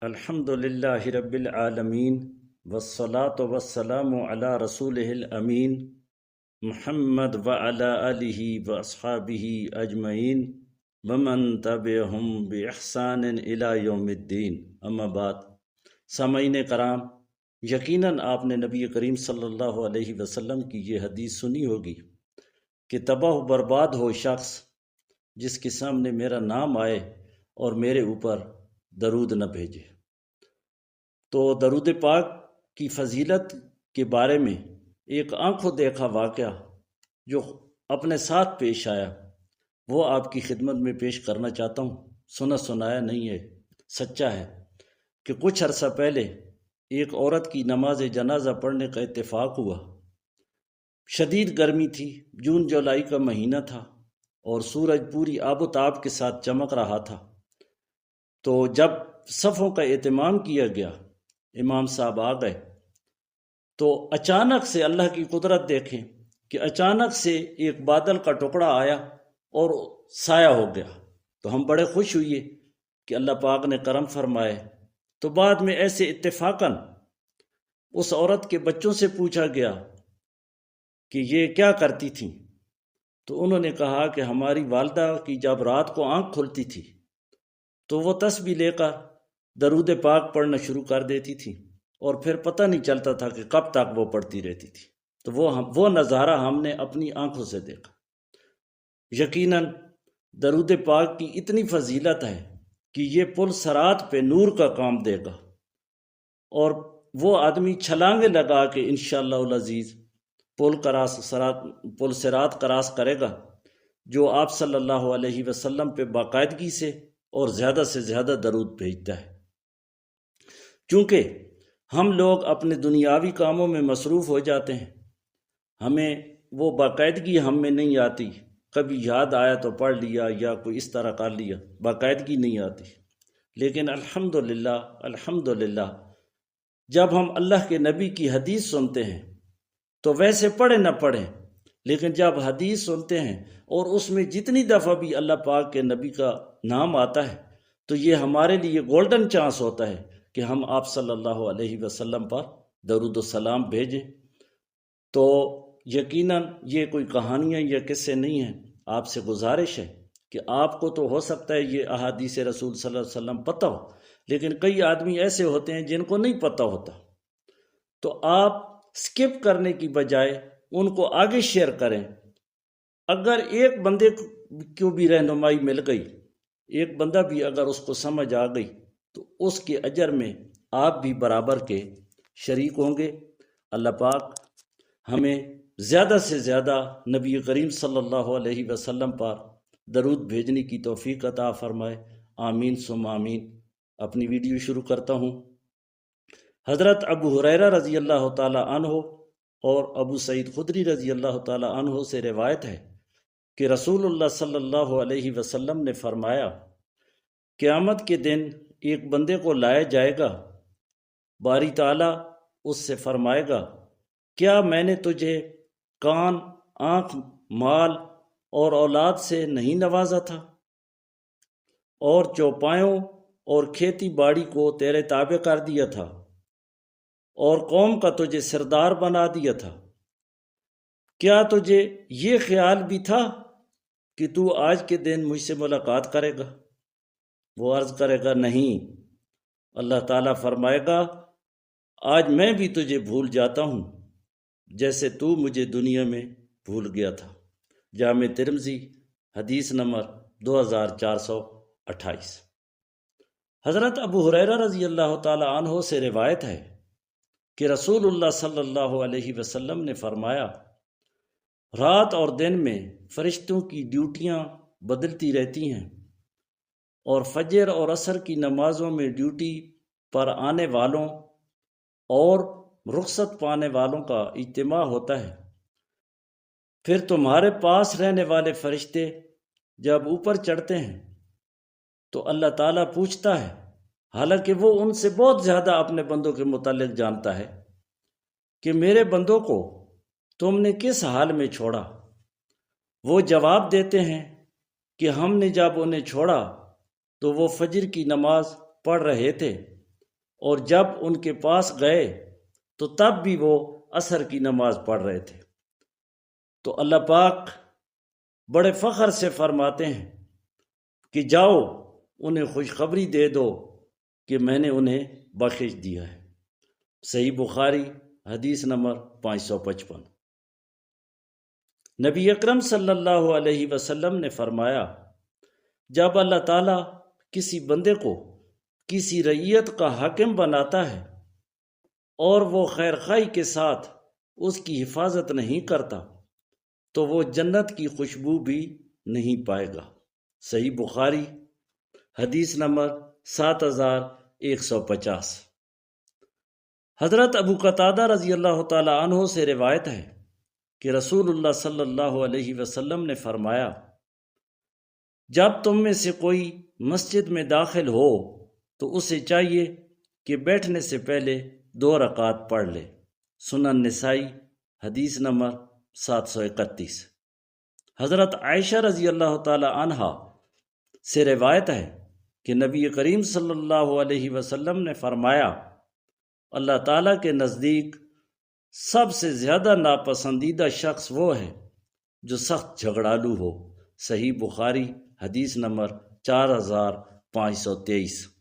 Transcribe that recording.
الحمد للہ رب العالمین والصلاة والسلام علی رسولہ الامین محمد وعلی آلہ واصحابہ اجمعین ومن تبعہم باحسان الی یوم الدین، اما بعد۔ سامعین کرام، یقیناً آپ نے نبی کریم صلی اللہ علیہ وسلم کی یہ حدیث سنی ہوگی کہ تباہ و برباد ہو شخص جس کے سامنے میرا نام آئے اور میرے اوپر درود نہ بھیجے۔ تو درود پاک کی فضیلت کے بارے میں ایک آنکھوں دیکھا واقعہ جو اپنے ساتھ پیش آیا وہ آپ کی خدمت میں پیش کرنا چاہتا ہوں۔ سنا سنایا نہیں ہے، سچا ہے کہ کچھ عرصہ پہلے ایک عورت کی نماز جنازہ پڑھنے کا اتفاق ہوا۔ شدید گرمی تھی، جون جولائی کا مہینہ تھا اور سورج پوری آب و تاب کے ساتھ چمک رہا تھا۔ تو جب صفوں کا اہتمام کیا گیا، امام صاحب آ گئے تو اچانک سے اللہ کی قدرت دیکھیں کہ اچانک سے ایک بادل کا ٹکڑا آیا اور سایہ ہو گیا۔ تو ہم بڑے خوش ہوئے کہ اللہ پاک نے کرم فرمائے۔ تو بعد میں ایسے اتفاقاً اس عورت کے بچوں سے پوچھا گیا کہ یہ کیا کرتی تھیں، تو انہوں نے کہا کہ ہماری والدہ کی جب رات کو آنکھ کھلتی تھی تو وہ تسبیح لے کر درود پاک پڑھنا شروع کر دیتی تھی اور پھر پتہ نہیں چلتا تھا کہ کب تک وہ پڑھتی رہتی تھی۔ تو وہ نظارہ ہم نے اپنی آنکھوں سے دیکھا۔ یقیناً درود پاک کی اتنی فضیلت ہے کہ یہ پل صراط پہ نور کا کام دے گا، اور وہ آدمی چھلانگے لگا کے انشاءاللہ العزیز پل صراط کراس کرے گا جو آپ صلی اللہ علیہ وسلم پہ باقاعدگی سے اور زیادہ سے زیادہ درود بھیجتا ہے۔ چونکہ ہم لوگ اپنے دنیاوی کاموں میں مصروف ہو جاتے ہیں، ہمیں وہ باقاعدگی ہم میں نہیں آتی، کبھی یاد آیا تو پڑھ لیا یا کوئی اس طرح کر لیا، باقاعدگی نہیں آتی۔ لیکن الحمدللہ جب ہم اللہ کے نبی کی حدیث سنتے ہیں تو ویسے پڑھیں نہ پڑھیں، لیکن جب حدیث سنتے ہیں اور اس میں جتنی دفعہ بھی اللہ پاک کے نبی کا نام آتا ہے تو یہ ہمارے لیے گولڈن چانس ہوتا ہے کہ ہم آپ صلی اللہ علیہ وسلم پر درود و سلام بھیجیں۔ تو یقیناً یہ کوئی کہانیاں یا قصے نہیں ہیں، آپ سے گزارش ہے کہ آپ کو تو ہو سکتا ہے یہ احادیث رسول صلی اللہ علیہ وسلم پتہ ہو، لیکن کئی آدمی ایسے ہوتے ہیں جن کو نہیں پتہ ہوتا، تو آپ سکپ کرنے کی بجائے ان کو آگے شیئر کریں۔ اگر ایک بندے کو بھی رہنمائی مل گئی، ایک بندہ بھی اگر اس کو سمجھ آ گئی تو اس کے اجر میں آپ بھی برابر کے شریک ہوں گے۔ اللہ پاک ہمیں زیادہ سے زیادہ نبی کریم صلی اللہ علیہ وسلم پر درود بھیجنے کی توفیق عطا فرمائے، آمین ثم آمین۔ اپنی ویڈیو شروع کرتا ہوں۔ حضرت ابو ہریرہ رضی اللہ تعالی عنہ اور ابو سعید خدری رضی اللہ تعالی عنہ سے روایت ہے کہ رسول اللہ صلی اللہ علیہ وسلم نے فرمایا، قیامت کے دن ایک بندے کو لایا جائے گا، باری تعالیٰ اس سے فرمائے گا، کیا میں نے تجھے کان، آنکھ، مال اور اولاد سے نہیں نوازا تھا، اور چوپایوں اور کھیتی باڑی کو تیرے تابع کر دیا تھا، اور قوم کا تجھے سردار بنا دیا تھا؟ کیا تجھے یہ خیال بھی تھا کہ تو آج کے دن مجھ سے ملاقات کرے گا؟ وہ عرض کرے گا نہیں۔ اللہ تعالیٰ فرمائے گا، آج میں بھی تجھے بھول جاتا ہوں جیسے تو مجھے دنیا میں بھول گیا تھا۔ جامع ترمذی حدیث نمبر 2428۔ حضرت ابو ہریرہ رضی اللہ تعالی عنہ سے روایت ہے کہ رسول اللہ صلی اللہ علیہ وسلم نے فرمایا، رات اور دن میں فرشتوں کی ڈیوٹیاں بدلتی رہتی ہیں، اور فجر اور عصر کی نمازوں میں ڈیوٹی پر آنے والوں اور رخصت پانے والوں کا اجتماع ہوتا ہے۔ پھر تمہارے پاس رہنے والے فرشتے جب اوپر چڑھتے ہیں تو اللہ تعالیٰ پوچھتا ہے، حالانکہ وہ ان سے بہت زیادہ اپنے بندوں کے متعلق جانتا ہے، کہ میرے بندوں کو تم نے کس حال میں چھوڑا؟ وہ جواب دیتے ہیں کہ ہم نے جب انہیں چھوڑا تو وہ فجر کی نماز پڑھ رہے تھے اور جب ان کے پاس گئے تو تب بھی وہ عصر کی نماز پڑھ رہے تھے۔ تو اللہ پاک بڑے فخر سے فرماتے ہیں کہ جاؤ انہیں خوشخبری دے دو کہ میں نے انہیں بخش دیا ہے۔ صحیح بخاری حدیث نمبر 555۔ نبی اکرم صلی اللہ علیہ وسلم نے فرمایا، جب اللہ تعالیٰ کسی بندے کو کسی رعیت کا حاکم بناتا ہے اور وہ خیر خواہی کے ساتھ اس کی حفاظت نہیں کرتا تو وہ جنت کی خوشبو بھی نہیں پائے گا۔ صحیح بخاری حدیث نمبر 7150۔ حضرت ابو قتادہ رضی اللہ تعالی عنہ سے روایت ہے کہ رسول اللہ صلی اللہ علیہ وسلم نے فرمایا، جب تم میں سے کوئی مسجد میں داخل ہو تو اسے چاہیے کہ بیٹھنے سے پہلے 2 رکعات پڑھ لے۔ سنن نسائی حدیث نمبر 731۔ حضرت عائشہ رضی اللہ تعالی عنہا سے روایت ہے کہ نبی کریم صلی اللہ علیہ وسلم نے فرمایا، اللہ تعالیٰ کے نزدیک سب سے زیادہ ناپسندیدہ شخص وہ ہے جو سخت جھگڑالو ہو۔ صحیح بخاری حدیث نمبر 4523۔